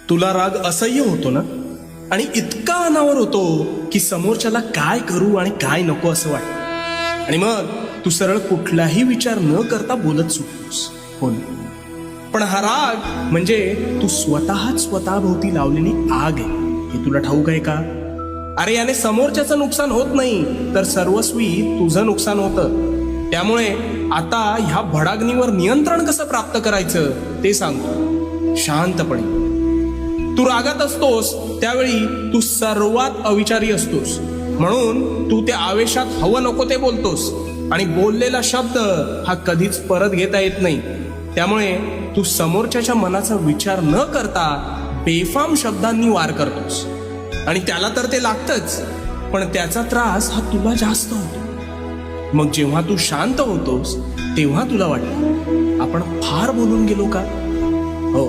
तुला राग असह्य होतो ना, आणि इतका अनावर होतो की समोरच्याला काय करू आणि काय नको असं वाटतं, आणि मग तू सरळ कुठलाही विचार न करता बोलत सुटतोस. हो ना? पण हा राग म्हणजे तू स्वतःच स्वतःभोवती लावलेली आग आहे, हे तुला ठाऊक आहे का? अरे याने समोरच्याचं नुकसान होत नाही, तर सर्वस्वी तुझं नुकसान होतं. त्यामुळे आता ह्या भडाग्नीवर नियंत्रण कसं प्राप्त करायचं ते सांगतो. शांतपणे. तू रागात असतोस त्यावेळी तू सर्वात अविचारी असतोस, म्हणून तू त्या आवेशात हवं नको ते बोलतोस, आणि बोललेला शब्द हा कधीच परत घेता येत नाही. त्यामुळे तू समोरच्याच्या मनाचा विचार न करता बेफाम शब्दांनी वार करतोस, आणि त्याला तर ते लागतंच, पण त्याचा त्रास हा तुला जास्त होतो. मग जेव्हा तू शांत होतोस तेव्हा तुला वाटतं आपण फार बोलून गेलो का? हो,